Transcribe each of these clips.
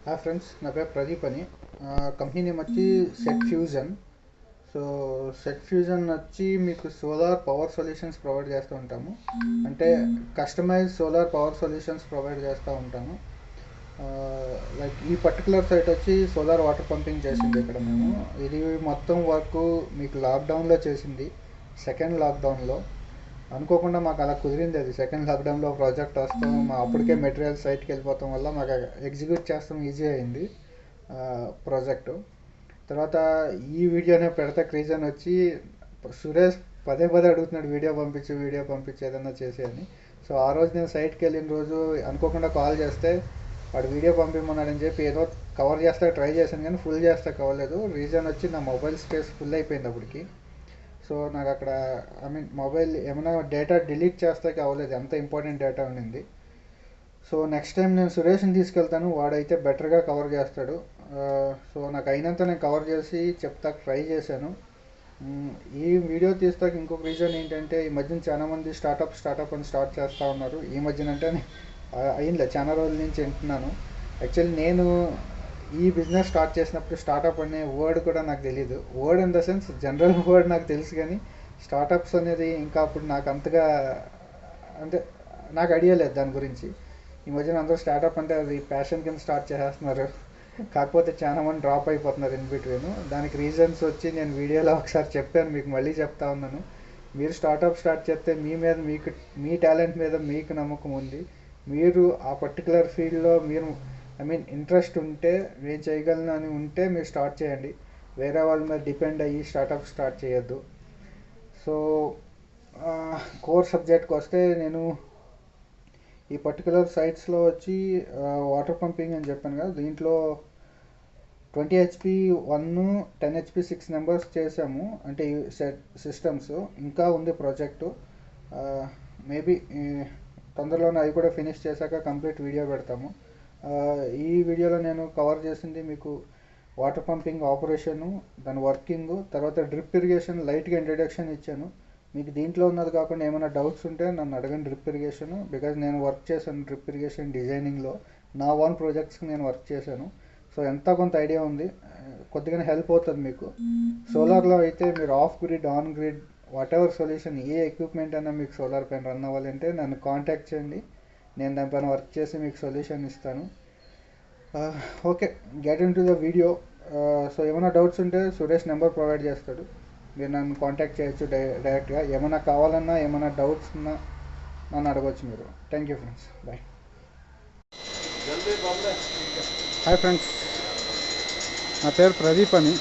Hi friends, నా పేరు ప్రదీప్ అని. కంపెనీ నేమ్ వచ్చి Set Fusion. So Set Fusion వచ్చి మీకు సోలార్ పవర్ సొల్యూషన్స్ ప్రొవైడ్ చేస్తూ ఉంటాము. అంటే customize solar power solutions provide చేస్తూ ఉంటాము. లైక్ ఈ పర్టికులర్ సైట్ వచ్చి సోలార్ వాటర్ పంపింగ్ చేసింది ఇక్కడ మేము. ఇది మొత్తం వర్క్ మీకు లాక్డౌన్లో చేసింది, సెకండ్ లాక్డౌన్లో. అనుకోకుండా మాకు అలా కుదిరింది. అది సెకండ్ లాక్డౌన్లో ప్రాజెక్ట్ వస్తాం, మా అప్పటికే మెటీరియల్ సైట్కి వెళ్ళిపోతాం వల్ల మాకు ఎగ్జిక్యూట్ చేస్తాం ఈజీ అయింది ప్రాజెక్టు. తర్వాత ఈ వీడియోనే పెడతాకు రీజన్ వచ్చి సురేష్ పదే అడుగుతున్నాడు వీడియో పంపించి ఏదన్నా చేసేయని. సో ఆ రోజు నేను సైట్కి వెళ్ళిన రోజు అనుకోకుండా కాల్ చేస్తే వాడు వీడియో పంపిమన్నాడని చెప్పి ఏదో కవర్ చేస్తా ట్రై చేశాను, కానీ ఫుల్ చేస్తా కావలేదు. రీజన్ వచ్చి నా మొబైల్ స్పేస్ ఫుల్ అయిపోయింది అప్పటికి. సో నాకు అక్కడ మొబైల్ ఏమైనా డేటా డిలీట్ చేస్తాకి అవ్వలేదు, ఎంత ఇంపార్టెంట్ డేటా ఉండింది. సో నెక్స్ట్ టైం నేను సురేష్ని తీసుకెళ్తాను, వాడైతే బెటర్గా కవర్ చేస్తాడు. సో నాకు అయినంత నేను కవర్ చేసి చెప్తాకు ట్రై చేశాను. ఈ వీడియో తీస్తాక ఇంకొక రీజన్ ఏంటంటే, ఈ మధ్యన చాలామంది స్టార్టప్ అని స్టార్ట్ చేస్తూ ఉన్నారు. ఈ మధ్యన అంటే అయిందిలే, చాలా రోజుల నుంచి వింటున్నాను. యాక్చువల్లీ నేను ఈ బిజినెస్ స్టార్ట్ చేసినప్పుడు స్టార్టప్ అనే వర్డ్ కూడా నాకు తెలియదు. Word in the sense general word నాకు తెలుసు, కానీ స్టార్టప్స్ అనేది ఇంకా అప్పుడు నాకు అంతగా అంటే నాకు ఐడియా లేదు దాని గురించి. ఈ మధ్యన అందరూ స్టార్టప్ అంటే అది ప్యాషన్ కింద స్టార్ట్ చేసేస్తున్నారు, కాకపోతే చాలా మంది డ్రాప్ అయిపోతున్నారు ఇన్ బిట్వీన్. దానికి రీజన్స్ వచ్చి నేను వీడియోలో ఒకసారి చెప్పాను, మీకు మళ్ళీ చెప్తా ఉన్నాను. మీరు స్టార్ట్ చేస్తే మీ టాలెంట్ మీద మీకు నమ్మకం ఉంది, మీరు ఆ పర్టికులర్ ఫీల్డ్లో మీరు ఇంట్రెస్ట్ ఉంటే, నేను చేయగలను అని ఉంటే మీరు స్టార్ట్ చేయండి. వేరే వాళ్ళ మీద డిపెండ్ అయ్యి స్టార్ట్ చేయొద్దు. సో కోర్ సబ్జెక్ట్కి వస్తే, నేను ఈ పర్టికులర్ సైట్స్లో వచ్చి వాటర్ పంపింగ్ అని చెప్పాను కదా, దీంట్లో 20 HP 1, 10 HP 6 నెంబర్స్ చేసాము. అంటే సిస్టమ్స్ ఇంకా ఉంది ప్రాజెక్టు. మేబీ తొందరలోనే అవి కూడా ఫినిష్ చేశాక కంప్లీట్ వీడియో పెడతాము. ఈ వీడియోలో నేను కవర్ చేసింది మీకు వాటర్ పంపింగ్ ఆపరేషను, దాని వర్కింగ్, తర్వాత డ్రిప్ ఇరిగేషన్ లైట్గా ఇంట్రడక్షన్ ఇచ్చాను. మీకు దీంట్లో ఉన్నది కాకుండా ఏమైనా డౌట్స్ ఉంటే నన్ను అడగండి డ్రిప్ ఇరిగేషన్, బికాజ్ నేను వర్క్ చేశాను డ్రిప్ ఇరిగేషన్ డిజైనింగ్లో. నా ఓన్ ప్రాజెక్ట్స్కి నేను వర్క్ చేశాను. సో ఎంత కొంత ఐడియా ఉంది, కొద్దిగానే హెల్ప్ అవుతుంది మీకు. సోలార్లో అయితే మీరు off grid, on grid, what ever solution, A equipment అయినా మీకు సోలార్ పైన రన్ అవ్వాలంటే నన్ను కాంటాక్ట్ చేయండి. నేను దానిపైన వర్క్ చేసి మీకు సొల్యూషన్ ఇస్తాను. Okay, get in to the video. So ఏమైనా డౌట్స్ ఉంటే సురేష్ నెంబర్ ప్రొవైడ్ చేస్తాడు, మీరు నన్ను కాంటాక్ట్ చేయొచ్చు డైరెక్ట్గా. ఏమైనా కావాలన్నా, ఏమైనా డౌట్స్ ఉన్నా నన్ను అడగవచ్చు మీరు. Thank you friends, bye. Hi friends, నా పేరు ప్రదీప్ అని.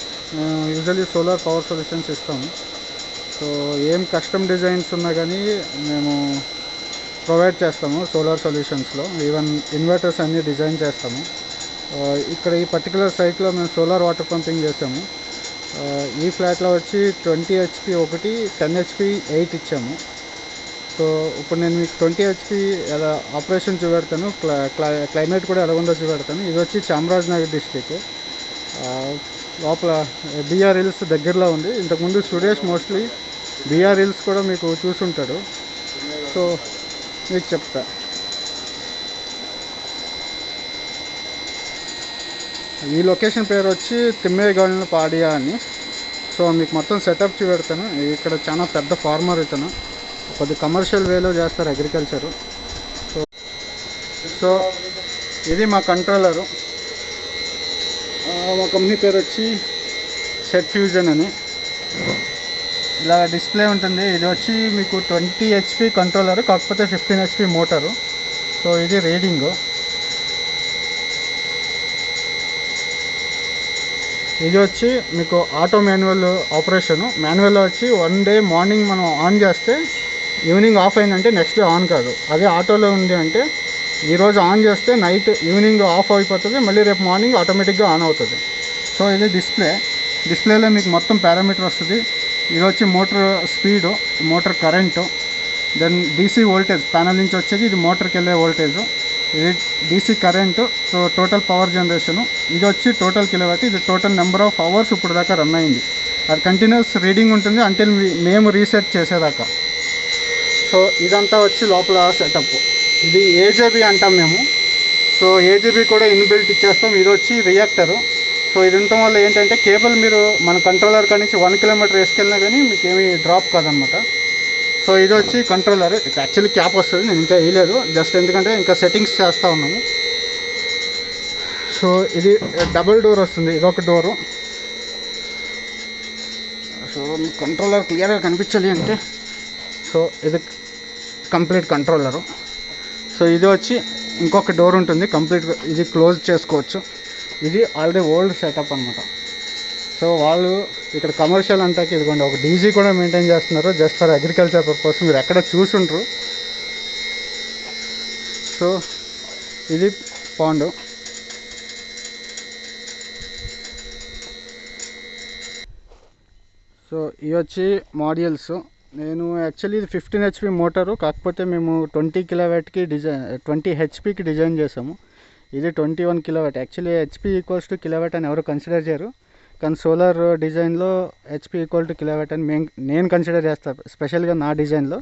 యూజువల్లీ సోలార్ పవర్ సొల్యూషన్స్ ఇస్తాము. సో ఏం కస్టమ్ డిజైన్స్ ఉన్నా కానీ మేము ప్రొవైడ్ చేస్తాము సోలార్ సొల్యూషన్స్లో. ఈవెన్ ఇన్వర్టర్స్ అన్నీ డిజైన్ చేస్తాము. ఇక్కడ ఈ పర్టికులర్ సైట్లో మేము సోలార్ వాటర్ పంపింగ్ చేసాము. ఈ ఫ్లాట్లో వచ్చి 20 HP 1, 10 HP 8 ఇచ్చాము. సో ఇప్పుడు నేను మీకు 20 HP ఎలా ఆపరేషన్ చూపెడతాను, క్లైమేట్ కూడా ఎలా ఉందో చూపెడతాను. ఇది వచ్చి చామరాజ్నగర్ డిస్ట్రిక్ట్, లోపల బిఆర్ హిల్స్ దగ్గరలో ఉంది. ఇంతకుముందు సురేష్ మోస్ట్లీ బిఆర్ హిల్స్ కూడా మీకు చూసుంటాడు. సో మీకు చెప్తా. ఈ లొకేషన్ పేరు వచ్చి తిమ్మేగౌడ పాడియా అని. సో మీకు మొత్తం సెటప్ చూపెడతాను. ఇక్కడ చాలా పెద్ద ఫార్మర్ ఇతను, కొద్ది కమర్షియల్ వేలో చేస్తారు అగ్రికల్చరు. సో ఇది మా కంట్రోలరు. మా కంపెనీ పేరు వచ్చి సెట్ ఫ్యూజన్ అని. ఇలా డిస్ప్లే ఉంటుంది. ఇది వచ్చి మీకు 20 HP కంట్రోలర్, కాకపోతే 15 HP మోటారు. సో ఇది రీడింగు. ఇది వచ్చి మీకు ఆటో మాన్యువల్ ఆపరేషను. మాన్యువల్లో వచ్చి 1 డే మార్నింగ్ మనం ఆన్ చేస్తే ఈవినింగ్ ఆఫ్ అయిందంటే నెక్స్ట్ డే ఆన్ కాదు. అదే ఆటోలో ఉంది అంటే ఈరోజు ఆన్ చేస్తే ఈవినింగ్ ఆఫ్ అయిపోతుంది, మళ్ళీ రేపు మార్నింగ్ ఆటోమేటిక్గా ఆన్ అవుతుంది. సో ఇది డిస్ప్లేలో మీకు మొత్తం పారామీటర్ వస్తుంది. ఇది వచ్చి motor speed, motor current, then DC voltage panel నుంచి వచ్చేది, ఇది మోటార్కి వెళ్ళే వోల్టేజు, ఇది DC current. So total power generation. ఇది వచ్చి టోటల్ కిలోవాట్, ఇది టోటల్ నెంబర్ ఆఫ్ అవర్స్ ఇప్పుడు దాకా రన్ అయింది. అది కంటిన్యూస్ రీడింగ్ ఉంటుంది అంటిల్ మేము రీసెట్ చేసేదాకా. సో ఇదంతా వచ్చి లోపల సెటప్. ఇది ఏజేబీ అంటాం మేము. సో ఏజీబీ కూడా ఇన్బిల్ట్ ఇచ్చేస్తాం. ఇది వచ్చి రియాక్టరు. సో ఇది ఉండటం వల్ల ఏంటంటే కేబుల్ మీరు మన కంట్రోలర్ కాడి నుంచి 1 కిలోమీటర్ వేసుకెళ్ళినా కానీ మీకు ఏమీ డ్రాప్ కాదనమాట. సో ఇది వచ్చి కంట్రోలర్. యాక్చువల్లీ క్యాప్ వస్తుంది, నేను ఇంకా వేయలేదు, జస్ట్ ఎందుకంటే ఇంకా సెట్టింగ్స్ చేస్తూ ఉన్నాము. సో ఇది డబుల్ డోర్ వస్తుంది, ఇదొక డోరు. సో కంట్రోలర్ క్లియర్గా కనిపించాలి అంటే సో ఇది కంప్లీట్ కంట్రోలరు. సో ఇది వచ్చి ఇంకొక డోర్ ఉంటుంది కంప్లీట్గా, ఇది క్లోజ్ చేసుకోవచ్చు. ఇది ఆల్రెడీ ఓల్డ్ సెటప్ అనమాట. సో వాళ్ళు ఇక్కడ కమర్షియల్ అంటాకి ఇదిగోండి ఒక డీజీ కూడా మెయింటైన్ చేస్తున్నారు, జస్ట్ ఫర్ అగ్రికల్చర్ పర్పస్. మీరు ఎక్కడ చూసుంటారు. సో ఇది పాండు. సో ఇవి వచ్చి మాడ్యూల్స్. నేను యాక్చువల్లీ ఇది 15 HP మోటారు, కాకపోతే మేము 20 కిలోవాట్కి 20 హెచ్పికి డిజైన్ చేసాము. ఇది 21 kilowatt. Actually HP equals to kilowatt అని ఎవరు కన్సిడర్ చేయరు, కానీ సోలార్ డిజైన్లో హెచ్పి ఈక్వల్ టు కిలోవాట్ అని నేను కన్సిడర్ చేస్తాను, స్పెషల్గా నా డిజైన్లో.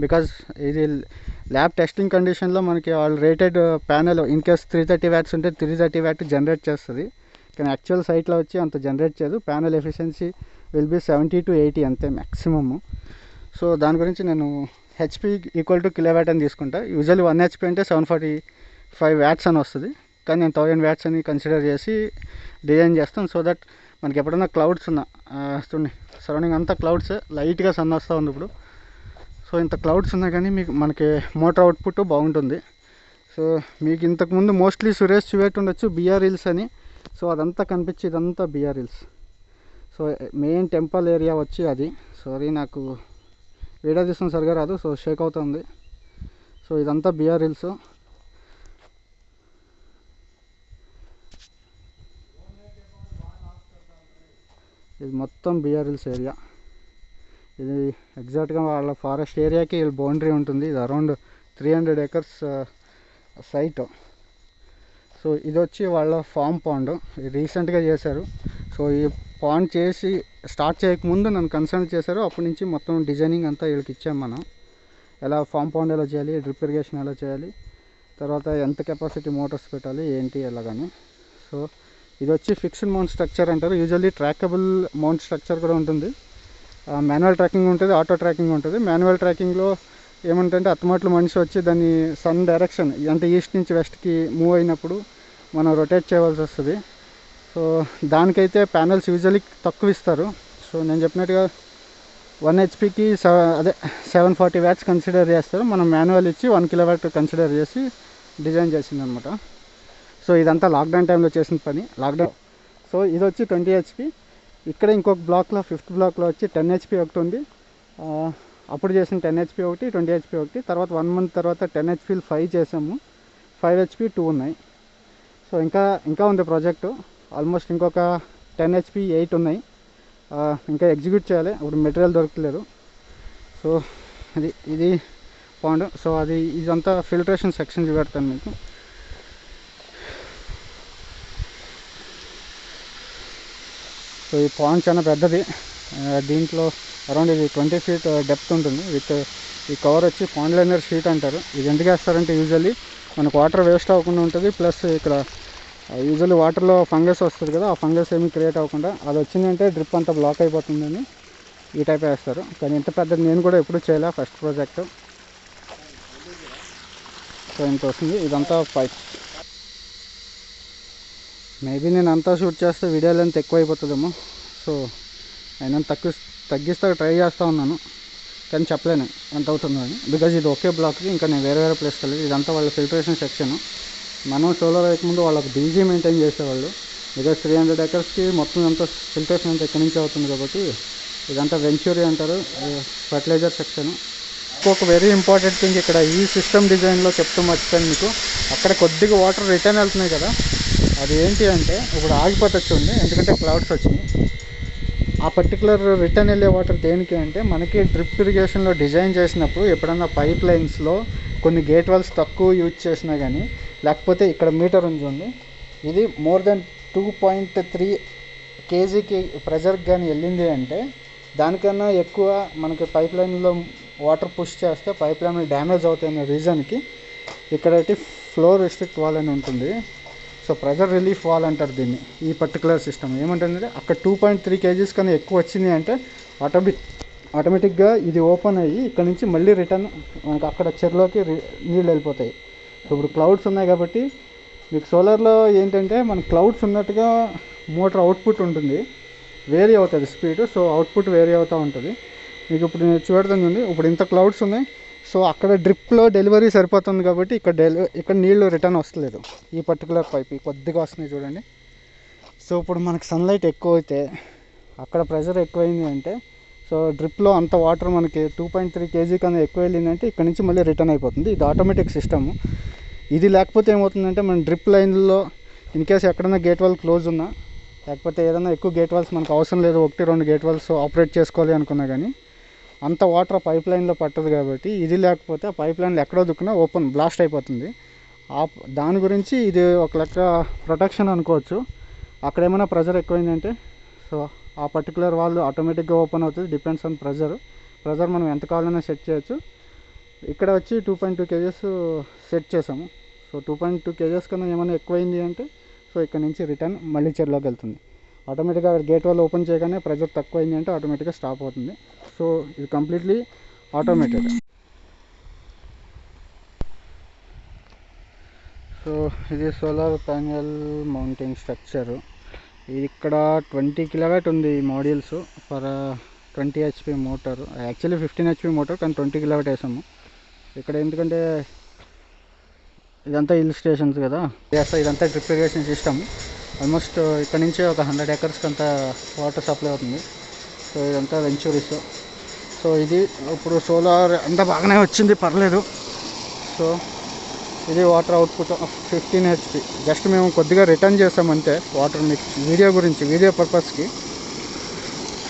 బికాజ్ ఇది ల్యాబ్ టెస్టింగ్ కండిషన్లో మనకి వాళ్ళు rated panel in case 330 watts ఉంటే 330 వాట్ జనరేట్ చేస్తుంది, కానీ యాక్చువల్ సైట్లో వచ్చి అంత జనరేట్ చేయదు. Panel efficiency will be 70 to 80 అంతే మ్యాక్సిమము. సో దాని గురించి నేను హెచ్పి ఈక్వల్ టు కిలోవాట్ అని తీసుకుంటా. యూజువల్లీ 1 HP అంటే 745 వాట్స్ అని వస్తుంది, కానీ నేను 1000 వాట్స్ అని కన్సిడర్ చేసి డిజైన్ చేస్తాను. సో దట్ మనకి ఎప్పుడైనా క్లౌడ్స్ ఉన్నా చూడండి, సరౌండింగ్ అంతా క్లౌడ్స్, లైట్గా సన్ వస్తూ ఉంది ఇప్పుడు. సో ఇంత క్లౌడ్స్ ఉన్నా కానీ మీకు మనకి మోటార్ అవుట్పుట్ బాగుంటుంది. సో మీకు ఇంతకుముందు మోస్ట్లీ సురేష్ చూపెట్టి ఉండొచ్చు బిఆర్ హిల్స్ అని. సో అదంతా కనిపించి ఇదంతా BR Hills. So main temple area వచ్చి అది. సారీ నాకు వీడియో తీసిన సరిగా రాదు, సో షేక్ అవుతుంది. సో ఇదంతా బిఆర్ హిల్స్. ఇది మొత్తం బిఆర్ హిల్స్ ఏరియా. ఇది ఎగ్జాక్ట్గా వాళ్ళ ఫారెస్ట్ ఏరియాకి వీళ్ళ బౌండరీ ఉంటుంది. ఇది అరౌండ్ 300 acres సైట్. సో ఇది వచ్చి వాళ్ళ ఫామ్ పాండ్, రీసెంట్గా చేశారు. సో ఈ పాండ్ చేసి స్టార్ట్ చేయకముందు నన్ను కన్సల్ట్ చేశారు, అప్పటి నుంచి మొత్తం డిజైనింగ్ అంతా వీళ్ళకి ఇచ్చాం మనం. ఎలా ఫామ్ పాండ్ ఎలా చేయాలి, డ్రిప్ ఇరిగేషన్ ఎలా చేయాలి, తర్వాత ఎంత కెపాసిటీ మోటార్స్ పెట్టాలి ఏంటి ఎలాగని. సో ఇది వచ్చి ఫిక్స్డ్ మౌంట్ స్ట్రక్చర్ అంటారు. యూజువల్లీ ట్రాకబుల్ మౌంట్ స్ట్రక్చర్ కూడా ఉంటుంది. మాన్యువల్ ట్రాకింగ్ ఉంటుంది, ఆటో ట్రాకింగ్ ఉంటుంది. మాన్యువల్ ట్రాకింగ్లో ఏమంటే అత్తమాట్లు మనిషి వచ్చి దాన్ని సన్ డైరెక్షన్ అంటే ఈస్ట్ నుంచి వెస్ట్కి మూవ్ అయినప్పుడు మనం రొటేట్ చేయవలసి వస్తుంది. సో దానికైతే ప్యానెల్స్ యూజువల్లీ తక్కువ ఇస్తారు. సో నేను చెప్పినట్టుగా 1 HPకి అదే 740 వాట్స్ కన్సిడర్ చేస్తారు. మనం మాన్యువల్ ఇచ్చి 1 కిలోవాట్ కన్సిడర్ చేసి డిజైన్ చేసిందనమాట. సో ఇదంతా లాక్డౌన్ టైంలో చేసిన పని, లాక్డౌన్. సో ఇది వచ్చి 20 HP. ఇక్కడ ఇంకొక బ్లాక్లో 5th బ్లాక్లో వచ్చి 10 HP ఒకటి ఉంది. అప్పుడు చేసిన 10 HP ఒకటి, 20 HP ఒకటి. తర్వాత 1 month తర్వాత 10 HP 5 చేసాము, 5 HP 2 ఉన్నాయి. సో ఇంకా ఉంది ప్రాజెక్టు. ఆల్మోస్ట్ ఇంకొక 10 HP 8 ఉన్నాయి. ఇంకా ఎగ్జిక్యూట్ చేయాలి, ఇప్పుడు మెటీరియల్ దొరకలేదు. సో ఇది పాండ్. సో ఇదంతా ఫిల్టరేషన్ సెక్షన్ చూపెడతాను మీకు. సో ఈ పాండ్ చాలా పెద్దది. దీంట్లో అరౌండ్ ఇది 20 feet డెప్త్ ఉంటుంది. విత్ ఈ కవర్ వచ్చి పాండ్ లైనర్ షీట్ అంటారు. ఇది ఎందుకు వేస్తారంటే యూజువల్లీ మనకు వాటర్ వేస్ట్ అవ్వకుండా ఉంటుంది, ప్లస్ ఇక్కడ యూజువల్లీ వాటర్లో ఫంగస్ వస్తుంది కదా, ఆ ఫంగస్ ఏమీ క్రియేట్ అవ్వకుండా, అది వచ్చిందంటే డ్రిప్ అంతా బ్లాక్ అయిపోతుందని ఈ టైప్ వేస్తారు. కానీ ఇంత పెద్దది నేను కూడా ఎప్పుడూ చేయలే, ఫస్ట్ ప్రాజెక్ట్. సో ఇంత వస్తుంది. ఇదంతా పైప్. మేబీ నేను అంతా షూట్ చేస్తే వీడియో లెంత్ ఎక్కువ అయిపోతుందేమో. సో నేను తగ్గిస్తా ట్రై చేస్తూ ఉన్నాను, కానీ చెప్పలేను ఎంత అవుతుందో అని. బికాజ్ ఇది ఒకే బ్లాక్కి ఇంకా నేను వేరే ప్లేస్కి వెళ్ళలేదు. ఇదంతా వాళ్ళ ఫిల్టరేషన్ సెక్షన్. మనం సోలార్ వేయకముందు వాళ్ళకి డీజీ మెయింటైన్ చేసేవాళ్ళు. బికాజ్ 300 acresకి మొత్తం అంతా ఫిల్టరేషన్ అంతా ఎక్కడి నుంచి అవుతుంది కాబట్టి ఇదంతా వెంచూరీ అంటారు, ఫర్టిలైజర్ సెక్షన్. ఇంకొక వెరీ ఇంపార్టెంట్ థింగ్ ఇక్కడ ఈ సిస్టమ్ డిజైన్లో చెప్తూ మర్చిపోయాను మీకు. అక్కడ కొద్దిగా వాటర్ రిటర్న్ వెళ్తున్నాయి కదా, అది ఏంటి అంటే ఇప్పుడు ఆగిపోతుంది చూడండి, ఎందుకంటే క్లౌడ్స్ వచ్చినాయి. ఆ పర్టికులర్ రిటర్న్ వెళ్ళే వాటర్ దేనికి అంటే మనకి డ్రిప్ ఇరిగేషన్లో డిజైన్ చేసినప్పుడు ఎప్పుడన్నా పైప్ లైన్స్లో కొన్ని గేట్ వాల్స్ తక్కువ యూజ్ చేసినా కానీ, లేకపోతే ఇక్కడ మీటర్ ఉంది, ఇది మోర్ దెన్ 2.3 kgకి ప్రెజర్కి కానీ వెళ్ళింది అంటే దానికన్నా ఎక్కువ మనకి పైప్ లైన్లో వాటర్ పుష్ చేస్తే పైప్ లైన్ డ్యామేజ్ అవుతాయన్న రీజన్కి ఇక్కడ ఫ్లో రెస్ట్రిక్ట్ వాల్ అని ఉంటుంది. సో ప్రెజర్ రిలీఫ్ వాల్ అంటారు దీన్ని. ఈ పర్టికులర్ సిస్టమ్ ఏమంటుందంటే అక్కడ 2.3 kgs కన్నా ఎక్కువ వచ్చింది అంటే ఆటోమేటిక్గా ఇది ఓపెన్ అయ్యి ఇక్కడ నుంచి మళ్ళీ రిటర్న్ మనకు అక్కడ చెరువులోకి నీళ్ళు వెళ్ళిపోతాయి. సో ఇప్పుడు క్లౌడ్స్ ఉన్నాయి కాబట్టి మీకు సోలార్లో ఏంటంటే మన క్లౌడ్స్ ఉన్నట్టుగా మోటార్ అవుట్పుట్ ఉంటుంది, వేరీ అవుతుంది స్పీడ్. సో అవుట్పుట్ వేరీ అవుతూ ఉంటుంది. మీకు ఇప్పుడు నేను చూడతాను చూడండి, ఇప్పుడు ఇంత క్లౌడ్స్ ఉన్నాయి. సో అక్కడ డ్రిప్లో డెలివరీ సరిపోతుంది కాబట్టి ఇక్కడ నీళ్ళు రిటర్న్ వస్తలేదు. ఈ పర్టికులర్ పైప్ కొద్దిగా వస్తున్నాయి చూడండి. సో ఇప్పుడు మనకు సన్లైట్ ఎక్కువ అయితే అక్కడ ప్రెషర్ ఎక్కువైంది అంటే సో డ్రిప్లో అంత వాటర్ మనకి 2.3 kg కన్నా ఎక్కువ వెళ్ళిందంటే ఇక్కడ నుంచి మళ్ళీ రిటర్న్ అయిపోతుంది. ఇది ఆటోమేటిక్ సిస్టమ్. ఇది లేకపోతే ఏమవుతుందంటే మన డ్రిప్ లైన్లో ఇన్కేస్ ఎక్కడైనా గేట్ వాల్ క్లోజ్ ఉన్నా లేకపోతే ఏదైనా ఎక్కువ గేట్ వాల్స్ మనకు అవసరం లేదు, 1-2 గేట్ వాల్స్ ఆపరేట్ చేసుకోవాలి అనుకున్నా కానీ అంత వాటర్ పైప్ లైన్లో పట్టదు కాబట్టి ఇది లేకపోతే ఆ పైప్ లైన్లో ఎక్కడో దుక్కున ఓపెన్ బ్లాస్ట్ అయిపోతుంది. దాని గురించి ఇది ఒక లెక్క ప్రొటెక్షన్ అనుకోవచ్చు. అక్కడ ఏమైనా ప్రెజర్ ఎక్కువైందంటే సో ఆ పర్టికులర్ వాల్ ఆటోమేటిక్గా ఓపెన్ అవుతుంది. డిపెండ్స్ ఆన్ ప్రెజర్ మనం ఎంత కావాలన్నా సెట్ చేయొచ్చు. ఇక్కడ వచ్చి 2.2 kgs సెట్ చేసాము. సో 2.2 kgs కన్నా ఏమైనా ఎక్కువైంది అంటే సో ఇక్కడ నుంచి రిటర్న్ మళ్ళీ చెరువులోకి వెళ్తుంది. ఆటోమేటిక్గా గేట్ వాల్ ఓపెన్ చేయగానే ప్రెజర్ తక్కువైంది అంటే ఆటోమేటిక్గా స్టాప్ అవుతుంది. సో ఇది కంప్లీట్లీ ఆటోమేటెడ్. సో ఇది సోలార్ ప్యానెల్ మౌంటింగ్ స్ట్రక్చరు. ఇది ఇక్కడ 20 kW ఉంది ఈ modules for 20 HP motor. Actually 15 HP motor కానీ 20 kW వేసాము ఇక్కడ. ఎందుకంటే ఇదంతా హిల్ స్టేషన్స్ కదా, ఇదంతా డ్రిప్ ఇరిగేషన్ సిస్టమ్. ఆల్మోస్ట్ ఇక్కడ నుంచి ఒక 100 acres అంతా వాటర్ సప్లై అవుతుంది. సో ఇదంతా వెంచూరీస్. సో ఇది ఇప్పుడు సోలార్ అంతా బాగానే వచ్చింది, పర్లేదు. సో ఇది వాటర్ అవుట్పుట్ 15 HP. జస్ట్ మేము కొద్దిగా రిటర్న్ చేసామంటే వాటర్ మీకు వీడియో పర్పస్కి.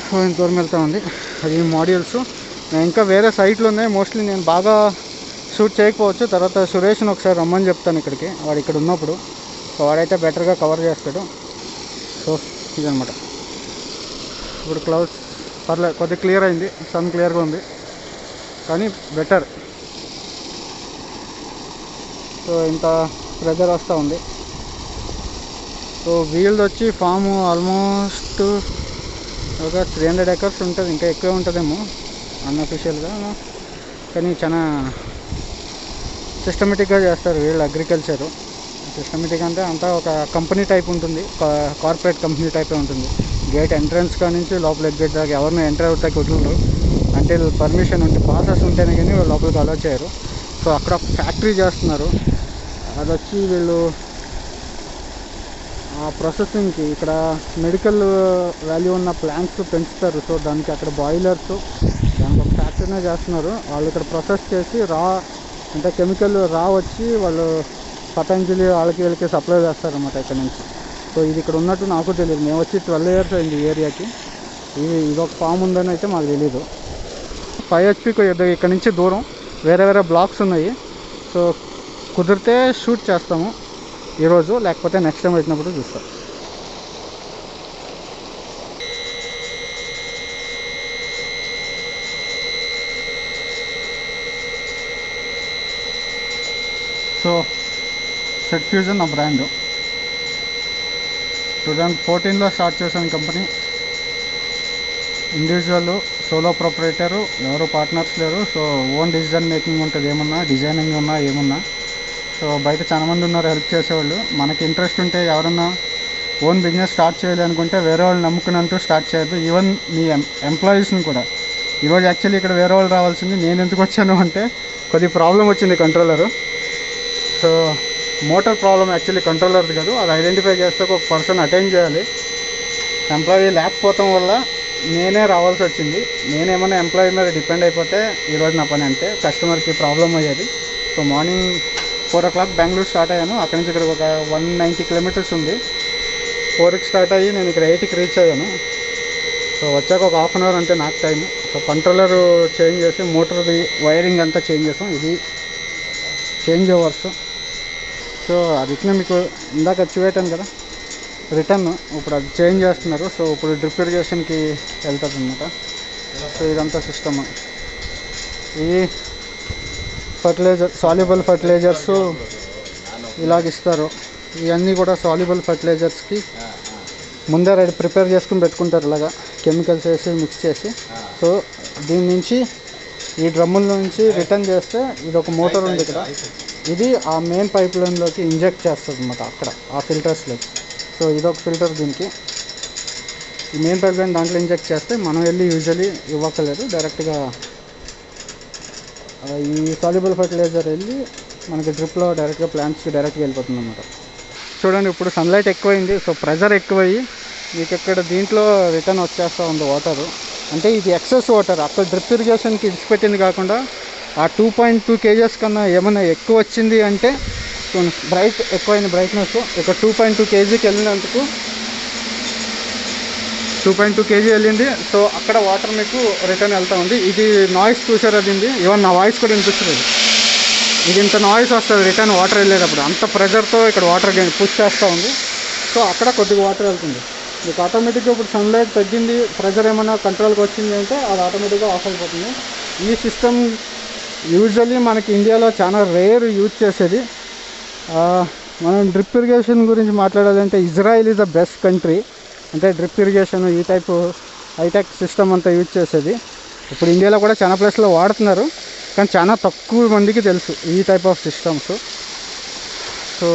సో ఇంత దూరం వెళ్తామండి. అది మాడ్యూల్స్. నేను ఇంకా వేరే సైట్లు ఉన్నాయి, మోస్ట్లీ నేను బాగా షూట్ చేయకపోవచ్చు. తర్వాత సురేష్ని ఒకసారి రమ్మని చెప్తాను ఇక్కడికి, వాడు ఇక్కడ ఉన్నప్పుడు. సో వాడైతే బెటర్గా కవర్ చేస్తాడు. సో ఇదనమాట. ఇప్పుడు క్లౌడ్స్ పర్లేదు, కొద్దిగా క్లియర్ అయింది, సన్ క్లియర్గా ఉంది కానీ బెటర్. సో ఇంత ప్రెజర్ వస్తూ ఉంది. సో వీల్డ్ వచ్చి ఫామ్ ఆల్మోస్ట్ ఒక 300 acres ఉంటుంది, ఇంకా ఎక్కువే ఉంటుందేమో అన్అఫిషియల్గా. కానీ చాలా సిస్టమేటిక్గా చేస్తారు వీళ్ళు అగ్రికల్చరు. సిస్టమేటిక్ అంటే అంతా ఒక కంపెనీ టైప్ ఉంటుంది, కార్పొరేట్ కంపెనీ టైపే ఉంటుంది. గేట్ ఎంట్రన్స్ కా నుంచి లోపల గేట్ దాకా ఎవరిని ఎంటర్ అవుతాకి వదలరు. అంటే పర్మిషన్ ఉంటే పాసెస్ ఉంటేనే కానీ లోపలికి అలో చేయరు. సో అక్కడ ఒక ఫ్యాక్టరీ చేస్తున్నారు. అది వచ్చి వీళ్ళు ఆ ప్రాసెసింగ్కి ఇక్కడ మెడికల్ వాల్యూ ఉన్న ప్లాంట్స్ పెంచుతారు. సో దానికి అక్కడ బాయిలర్స్, దానికి ఒక ఫ్యాక్టరీనే చేస్తున్నారు. వాళ్ళు ఇక్కడ ప్రాసెస్ చేసి అంటే కెమికల్ వచ్చి వాళ్ళు పతంజలి వీళ్ళకి సప్లై చేస్తారన్నమాట ఇక్కడ నుంచి. సో ఇది ఇక్కడ ఉన్నట్టు నాకు తెలియదు. మేము వచ్చి 12 years అయింది ఈ ఏరియాకి. ఇదొక ఫామ్ ఉందని అయితే మాకు తెలీదు. 5 HPకి ఇక్కడ నుంచి దూరం వేరే బ్లాక్స్ ఉన్నాయి. సో కుదిరితే షూట్ చేస్తాము ఈరోజు, లేకపోతే నెక్స్ట్ టైం వచ్చినప్పుడు చూస్తాం. సో సెట్ ఫ్యూజన్ నా బ్రాండ్. 2014లో స్టార్ట్ చేశాను కంపెనీ. ఇండివిజువల్ సోలో ప్రొపరేటరు, ఎవరు పార్ట్నర్స్ లేరు. సో ఓన్ డిసిజన్ మేకింగ్ ఉంటుంది, ఏమన్నా డిజైనింగ్ ఉన్నా ఏమున్నా. సో బయట చాలామంది ఉన్నారు హెల్ప్ చేసేవాళ్ళు. మనకి ఇంట్రెస్ట్ ఉంటే ఎవరన్నా ఓన్ బిజినెస్ స్టార్ట్ చేయాలి అనుకుంటే వేరే వాళ్ళు నమ్ముకున్నంటూ స్టార్ట్ చేయొద్దు. ఈవెన్ మీ ఎంప్లాయీస్ని కూడా. ఈరోజు యాక్చువల్లీ ఇక్కడ వేరే వాళ్ళు రావాల్సింది, నేను ఎందుకు వచ్చాను అంటే కొద్ది ప్రాబ్లం వచ్చింది controller. So motor problem actually కంట్రోలర్ది కాదు, అది ఐడెంటిఫై చేస్తే ఒక పర్సన్ అటెండ్ చేయాలి. ఎంప్లాయీ లేకపోవటం వల్ల నేనే రావాల్సి వచ్చింది. నేనేమన్నా ఎంప్లాయీ మీద డిపెండ్ అయిపోతే ఈరోజు నా పని అంతే, కస్టమర్కి ప్రాబ్లం అయ్యేది. So morning 4 o'clock Bengaluru start అయ్యాను. అక్కడి నుంచి ఇక్కడ ఒక 190 kilometers ఉంది. 4కి స్టార్ట్ అయ్యి నేను ఇక్కడ 8కి రీచ్ అయ్యాను. సో వచ్చాక ఒక 1/2 hour అంటే నాకు టైం. సో కంట్రోలర్ చేంజ్ చేసి మోటార్ది వైరింగ్ అంతా చేంజ్ చేసాం. ఇది చేంజ్ ఓవర్స్. సో అది ఇట్లా మీకు ఇందాక చూపెట్టాను కదా రిటర్న్, ఇప్పుడు అది చేంజ్ చేస్తున్నారు. సో ఇప్పుడు డ్రిప్ ఇరిగేషన్కి వెళ్తుంది అనమాట. సో ఇదంతా సిస్టమ్. ఈ ఫర్టిలైజర్, సాల్యుబుల్ ఫర్టిలైజర్స్ ఇలాగ ఇస్తారు. ఇవన్నీ కూడా సాల్యుబుల్ ఫర్టిలైజర్స్కి ముందే రెడీ ప్రిపేర్ చేసుకుని పెట్టుకుంటారు, ఇలాగా కెమికల్స్ వేసి మిక్స్ చేసి. సో దీని నుంచి ఈ డ్రమ్ముల నుంచి రిటర్న్ చేస్తే ఇది ఒక మోటార్ ఉంది ఇక్కడ, ఇది ఆ మెయిన్ పైప్ లైన్లోకి ఇంజెక్ట్ చేస్తుంది అన్నమాట అక్కడ ఆ ఫిల్టర్స్లోకి. సో ఇదొక ఫిల్టర్, దీనికి ఈ మెయిన్ పైప్ లైన్ దాంట్లో ఇంజెక్ట్ చేస్తే మనం వెళ్ళి యూజువలీ ఇవ్వక్కర్లేదు, డైరెక్ట్గా ఈ సాల్యుబుల్ ఫర్టిలైజర్ వెళ్ళి మనకి డ్రిప్లో డైరెక్ట్గా ప్లాంట్స్కి డైరెక్ట్గా వెళ్ళిపోతుంది అన్నమాట. చూడండి ఇప్పుడు సన్లైట్ ఎక్కువైంది, సో ప్రెజర్ ఎక్కువయ్యి మీకు ఇక్కడ దీంట్లో రిటర్న్ వచ్చేస్తూ ఉంది వాటరు. అంటే ఇది ఎక్సెస్ వాటర్, అక్కడ డ్రిప్ ఇరిగేషన్కి ఇడిచిపెట్టింది కాకుండా ఆ 2.2 kgs కన్నా ఏమైనా ఎక్కువ వచ్చింది అంటే ఎక్కువైంది బ్రైట్నెస్, ఇక్కడ 2.2 kgకి వెళ్ళినందుకు 2.2 kg వెళ్ళింది. సో అక్కడ వాటర్ మీకు రిటర్న్ వెళ్తూ ఉంది. ఇది నాయిస్ చూసారు, అది ఈవెన్ నా వాయిస్ కూడా వినిపిస్తుంది. ఇది ఇంత నాయిస్ వస్తుంది రిటర్న్ వాటర్ వెళ్ళేటప్పుడు, అంత ప్రెజర్తో ఇక్కడ వాటర్ పుష్ చేస్తూ ఉంది. సో అక్కడ కొద్దిగా వాటర్ వెళ్తుంది. మీకు ఆటోమేటిక్గా ఇప్పుడు సన్లైట్ తగ్గింది, ప్రెజర్ ఏమైనా కంట్రోల్కి వచ్చింది అంటే అది ఆటోమేటిక్గా ఆఫ్ అయిపోతుంది. ఈ సిస్టమ్ యూజువల్లీ మనకి ఇండియాలో చాలా రేర్ యూజ్ చేసేది. మనం డ్రిప్ ఇరిగేషన్ గురించి మాట్లాడాలంటే Israel is the best country, అంటే డ్రిప్ ఇరిగేషన్ ఈ టైపు హైటెక్ సిస్టమ్ అంతా యూజ్ చేసేది. ఇప్పుడు ఇండియాలో కూడా చాలా ప్లేస్లో వాడుతున్నారు, కానీ చాలా తక్కువ మందికి తెలుసు ఈ type of systems. So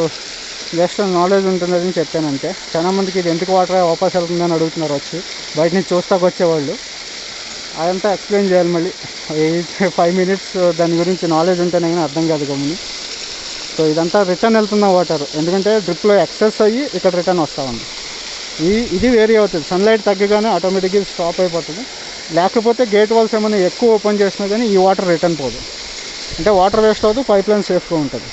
just knowledge ఉంటుందని చెప్పానంటే, చాలా మందికి ఇది ఎందుకు వాటర్ వాపస్ వెళ్తుందని అడుగుతున్నారు వచ్చి, బయట నుంచి చూస్తాకు వచ్చేవాళ్ళు. అదంతా ఎక్స్ప్లెయిన్ చేయాలి మళ్ళీ 5 minutes, దాని గురించి నాలెడ్జ్ ఉంటేనే కానీ అర్థం కాదు గమ్ముని. సో ఇదంతా రిటర్న్ వెళ్తున్న వాటర్, ఎందుకంటే డ్రిప్లో ఎక్సెస్ అయ్యి ఇక్కడ రిటర్న్ వస్తూ ఉంది. ఇది వేరీ అవుతుంది, సన్లైట్ తగ్గగానే ఆటోమేటిక్గా స్టాప్ అయిపోతుంది. లేకపోతే గేట్ వాల్స్ ఏమైనా ఎక్కువ ఓపెన్ చేసినా కానీ ఈ వాటర్ రిటర్న్ పోదు, అంటే వాటర్ వేస్ట్ అవుతుంది, పైప్ లైన్ సేఫ్గా ఉంటుంది.